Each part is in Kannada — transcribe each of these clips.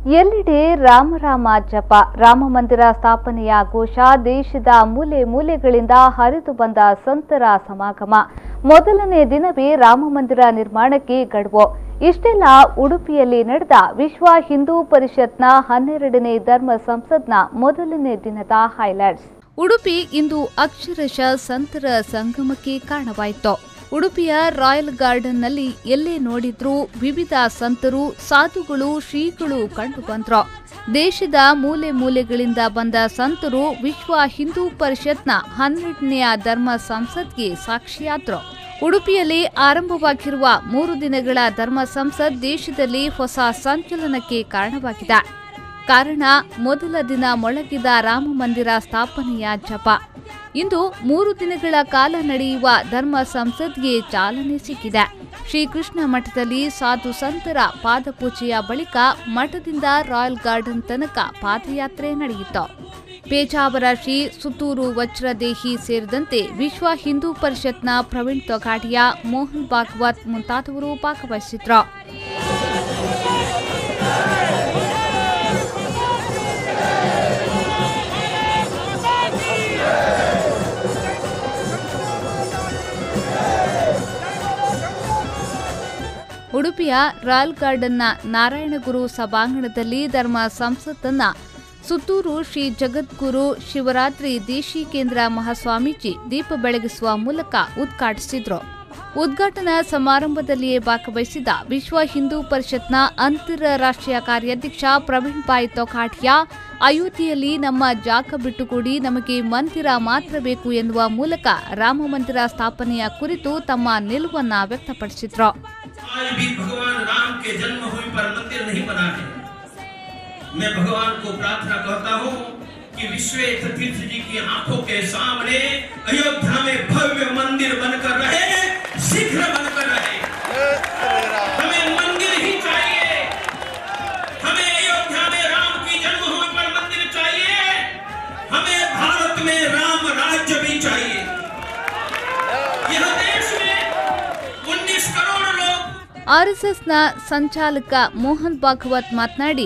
ಎಲ್ಲೆಡೆ ರಾಮ ರಾಮ ಜಪ, ರಾಮ ಮಂದಿರ ಸ್ಥಾಪನೆಯ ಘೋಷ, ದೇಶದ ಮೂಲೆ ಮೂಲೆಗಳಿಂದ ಹರಿದು ಬಂದ ಸಂತರ ಸಮಾಗಮ. ಮೊದಲನೇ ದಿನವೇ ರಾಮ ಮಂದಿರ ನಿರ್ಮಾಣಕ್ಕೆ ಗಡುವು. ಇಷ್ಟೆಲ್ಲ ಉಡುಪಿಯಲ್ಲಿ ನಡೆದ ವಿಶ್ವ ಹಿಂದೂ ಪರಿಷತ್ನ 12ನೇ ಧರ್ಮ ಸಂಸತ್ನ ಮೊದಲನೇ ದಿನದ ಹೈಲೈಟ್ಸ್. ಉಡುಪಿ ಇಂದು ಅಕ್ಷರಶಃ ಸಂತರ ಸಂಗಮಕ್ಕೆ ಕಾರಣವಾಯಿತು. ಉಡುಪಿಯ ರಾಯಲ್ ಗಾರ್ಡನ್ನಲ್ಲಿ ಎಲ್ಲೇ ನೋಡಿದ್ರೂ ವಿವಿಧ ಸಂತರು, ಸಾಧುಗಳು, ಶ್ರೀಗಳು ಕಂಡು ಬಂದ್ರು. ದೇಶದ ಮೂಲೆ ಮೂಲೆಗಳಿಂದ ಬಂದ ಸಂತರು ವಿಶ್ವ ಹಿಂದೂ ಪರಿಷತ್ನ 12ನೇ ಧರ್ಮ ಸಂಸತ್ಗೆ ಸಾಕ್ಷಿಯಾದ್ರು. ಉಡುಪಿಯಲ್ಲಿ ಆರಂಭವಾಗಿರುವ 3 ದಿನಗಳ ಧರ್ಮ ಸಂಸತ್ ದೇಶದಲ್ಲಿ ಹೊಸ ಸಂಚಲನಕ್ಕೆ ಕಾರಣವಾಗಿದೆ. ಕಾರಣ ಮೊದಲ ದಿನ ಮೊಳಗಿದ ರಾಮ ಮಂದಿರ ಸ್ಥಾಪನೆಯ ಜಪ. ಇಂದು 3 ದಿನಗಳ ಕಾಲ ನಡೆಯುವ ಧರ್ಮ ಸಂಸತ್ಗೆ ಚಾಲನೆ ಸಿಕ್ಕಿದೆ. ಶ್ರೀಕೃಷ್ಣ ಮಠದಲ್ಲಿ ಸಾಧು ಸಂತರ ಪಾದಪೂಜೆಯ ಬಳಿಕ ಮಠದಿಂದ ರಾಯಲ್ ಗಾರ್ಡನ್ ತನಕ ಪಾದಯಾತ್ರೆ ನಡೆಯಿತು. ಪೇಜಾವರ ಶ್ರೀ ಸುತ್ತೂರು ವಜ್ರದೇಹಿ ಸೇರಿದಂತೆ ವಿಶ್ವ ಹಿಂದೂ ಪರಿಷತ್ನ ಪ್ರವೀಣ್ ತೊಗಾಡಿಯಾ, ಮೋಹನ್ ಭಾಗವತ್ ಮುಂತಾದವರು ಭಾಗವಹಿಸಿದ್ರು. ಉಡುಪಿಯ ರಾಯಲ್ ಗಾರ್ಡನ್ನ ನಾರಾಯಣಗುರು ಸಭಾಂಗಣದಲ್ಲಿ ಧರ್ಮ ಸಂಸತ್ತನ್ನ ಸುತ್ತೂರು ಶ್ರೀ ಜಗದ್ಗುರು ಶಿವರಾತ್ರಿ ದೇಶಿಕೇಂದ್ರ ಮಹಾಸ್ವಾಮೀಜಿ ದೀಪ ಬೆಳಗಿಸುವ ಮೂಲಕ ಉದ್ಘಾಟಿಸಿದ್ರು. ಉದ್ಘಾಟನಾ ಸಮಾರಂಭದಲ್ಲಿಯೇ ಭಾಗವಹಿಸಿದ ವಿಶ್ವ ಹಿಂದೂ ಪರಿಷತ್ನ ಅಂತಾರಾಷ್ಟ್ರೀಯ ಕಾರ್ಯಾಧ್ಯಕ್ಷ ಪ್ರವೀಣ್ ಭಾಯ್ ತೊಗಾಡಿಯಾ, ಅಯೋಧ್ಯೆಯಲ್ಲಿ ನಮ್ಮ ಜಾಗ ಬಿಟ್ಟುಕೊಡಿ, ನಮಗೆ ಮಂದಿರ ಮಾತ್ರ ಬೇಕು ಎನ್ನುವ ಮೂಲಕ ರಾಮ ಮಂದಿರ ಸ್ಥಾಪನೆಯ ಕುರಿತು ತಮ್ಮ ನಿಲುವನ್ನ ವ್ಯಕ್ತಪಡಿಸಿದ್ರು. आज भी भगवान राम के जन्मभूमि पर मंदिर नहीं बना है। मैं भगवान को प्रार्थना करता हूँ कि विश्वेश्वर तीर्थ जी की आंखों के सामने अयोध्या में भव्य मंदिर बनकर रहे, शीघ्र बनकर रहे। हमें मंदिर ही चाहिए, हमें अयोध्या में राम की जन्मभूमि पर मंदिर चाहिए, हमें भारत में राम राज्य भी चाहिए। यह देश में 19 करोड़ लोग ಆರ್ಎಸ್ಎಸ್ನ ಸಂಚಾಲಕ ಮೋಹನ್ ಭಾಗವತ್ ಮಾತನಾಡಿ,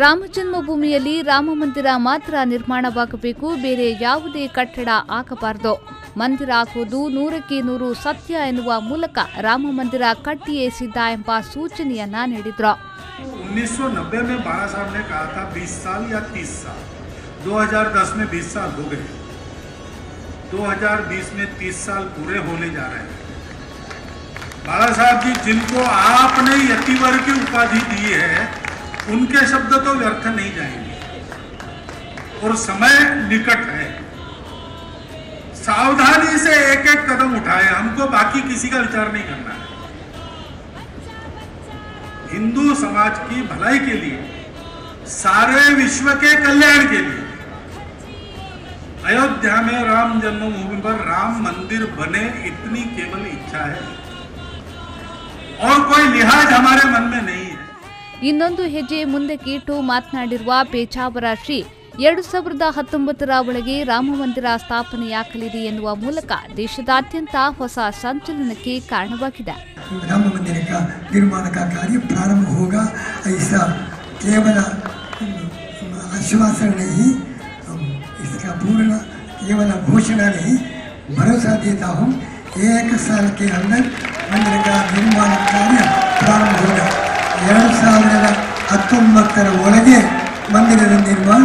ರಾಮ ಜನ್ಮಭೂಮಿಯಲ್ಲಿ ರಾಮ ಮಂದಿರ ಮಾತ್ರ ನಿರ್ಮಾಣವಾಗಬೇಕು, ಬೇರೆ ಯಾವುದೇ ಕಟ್ಟಡ ಆಗಬಾರದು. ಮಂದಿರ ಆಗುವುದು 100ಕ್ಕೆ 100 ಸತ್ಯ ಎನ್ನುವ ಮೂಲಕ ರಾಮ ಮಂದಿರ ಕಟ್ಟಿಯೇ ಸಿದ್ಧ ಎಂಬ ಸೂಚನೆಯನ್ನ ನೀಡಿದ್ರು. 1990 में बाला साहब ने कहा था 20 साल या 30 साल, 2010 में 20 साल हो गए, 2020 में 30 साल पूरे होने जा रहे हैं। बाला साहब जी जिनको आपने यतिवर की उपाधि दी है, उनके शब्द तो व्यर्थ नहीं जाएंगे और समय निकट है। सावधानी से एक एक कदम उठाए, हमको बाकी किसी का विचार नहीं करना है। हिंदू समाज की भलाई के लिए, सारे विश्व के कल्याण के लिए अयोध्या में राम जन्मभूमि पर राम मंदिर बने, इतनी केवल इच्छा है और कोई लिहाज हमारे मन में नहीं है। ಇನ್ನೊಂದು ಹೆಜ್ಜೆ ಮುಂದಕ್ಕೆ ಇಟ್ಟು ಮಾತನಾಡಿರುವ ಪೇಜಾವರ ಶ್ರೀ 2019ರ ಒಳಗೆ ರಾಮ ಮಂದಿರ ಸ್ಥಾಪನೆಯಾಗಲಿದೆ ಎನ್ನುವ ಮೂಲಕ ದೇಶದಾದ್ಯಂತ ಹೊಸ ಸಂಚಲನಕ್ಕೆ ಕಾರಣವಾಗಿದೆ. राम मंदिर का निर्माण का कार्य प्रारंभ होगा, ऐसा केवल आश्वासन नहीं, इसका पूर्ण केवल घोषणा नहीं, भरोसा देता हूँ 1 साल के अंदर मंदिर का निर्माण कार्य प्रारंभ होगा. 2019ರ ಒಳಗೆ ಮಂದಿರದ ನಿರ್ಮಾಣ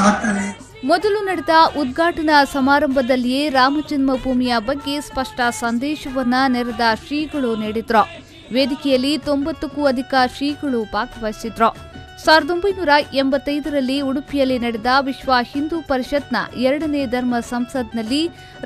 ಆಗ್ತದೆ. ಮೊದಲು ನಡೆದ ಉದ್ಘಾಟನಾ ಸಮಾರಂಭದಲ್ಲಿಯೇ ರಾಮ ಜನ್ಮಭೂಮಿಯ ಬಗ್ಗೆ ಸ್ಪಷ್ಟ ಸಂದೇಶವನ್ನ ನೆರೆದ ಶ್ರೀಗಳು ನೀಡಿದ್ರು. ವೇದಿಕೆಯಲ್ಲಿ 90ಕ್ಕೂ ಅಧಿಕ ಶ್ರೀಗಳು ಭಾಗವಹಿಸಿದ್ರು. 1985ರಲ್ಲಿ ಉಡುಪಿಯಲ್ಲಿ ನಡೆದ ವಿಶ್ವ ಹಿಂದೂ ಪರಿಷತ್ನ 2ನೇ ಧರ್ಮ ಸಂಸತ್ನಲ್ಲಿ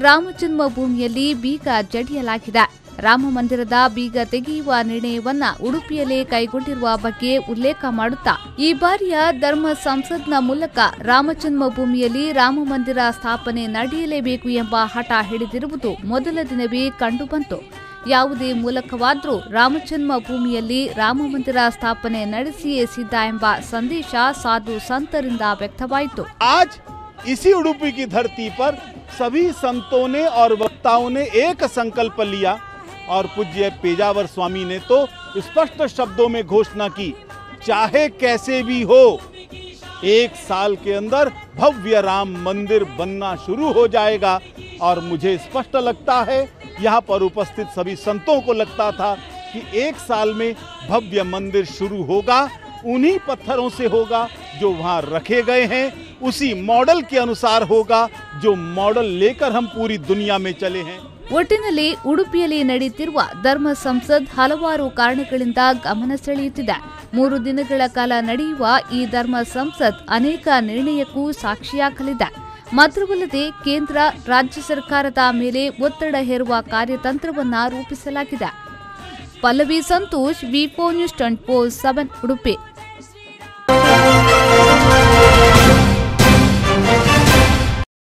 ರಾಮ ಜನ್ಮಭೂಮಿಯಲ್ಲಿ ಬೀಗ ಜಡಿಯಲಾಗಿದೆ. ರಾಮ ಮಂದಿರದ ಬೀಗ ತೆಗೆಯುವ ನಿರ್ಣಯವನ್ನ ಉಡುಪಿಯಲ್ಲೇ ಕೈಗೊಂಡಿರುವ ಬಗ್ಗೆ ಉಲ್ಲೇಖ ಮಾಡುತ್ತಾ, ಈ ಬಾರಿಯ ಧರ್ಮ ಸಂಸತ್ನ ಮೂಲಕ ರಾಮ ಜನ್ಮಭೂಮಿಯಲ್ಲಿ ರಾಮ ಮಂದಿರ ಸ್ಥಾಪನೆ ನಡೆಯಲೇಬೇಕು ಎಂಬ ಹಠ ಹಿಡಿದಿರುವುದು ಮೊದಲ ದಿನವೇ ಕಂಡುಬಂತು. ಯಾವುದೇ ಮೂಲಕವಾದರೂ ರಾಮ ಜನ್ಮಭೂಮಿಯಲ್ಲಿ ರಾಮ ಮಂದಿರ ಸ್ಥಾಪನೆ ನಡೆಸಿಯೇ ಸಿದ್ಧ ಎಂಬ ಸಂದೇಶ ಸಾಧು ಸಂತರಿಂದ ವ್ಯಕ್ತವಾಯಿತು. आज इसी उडुपी की धरती पर सभी संतों ने और वक्ताओं ने एक संकल्प लिया और पूज्य पेजावर स्वामी ने तो स्पष्ट शब्दों में घोषणा की चाहे कैसे भी हो, 1 साल के अंदर भव्य राम मंदिर बनना शुरू हो जाएगा। और मुझे स्पष्ट लगता है, यहाँ पर उपस्थित सभी संतों को लगता था कि 1 साल में भव्य मंदिर शुरू होगा, उन्हीं पत्थरों से होगा जो वहाँ रखे गए हैं, उसी मॉडल के अनुसार होगा जो मॉडल लेकर हम पूरी दुनिया में चले हैं। ಒಟ್ಟಿನಲ್ಲಿ ಉಡುಪಿಯಲ್ಲಿ ನಡೆಯುತ್ತಿರುವ ಧರ್ಮ ಸಂಸದ್ ಹಲವಾರು ಕಾರಣಗಳಿಂದ ಗಮನ ಸೆಳೆಯುತ್ತಿದೆ. 3 ದಿನಗಳ ಕಾಲ ನಡೆಯುವ ಈ ಧರ್ಮ ಸಂಸದ್ ಅನೇಕ ನಿರ್ಣಯಕ್ಕೂ ಸಾಕ್ಷಿಯಾಗಲಿದೆ. ಮಾತ್ರವಲ್ಲದೆ ಕೇಂದ್ರ ರಾಜ್ಯ ಸರ್ಕಾರದ ಮೇಲೆ ಒತ್ತಡ ಹೇರುವ ಕಾರ್ಯತಂತ್ರವನ್ನ ರೂಪಿಸಲಾಗಿದೆ. ಪಲ್ಲವಿ ಸಂತೋಷ್, ವಿ4 ನ್ಯೂಸ್ 24/7 ಉಡುಪಿ.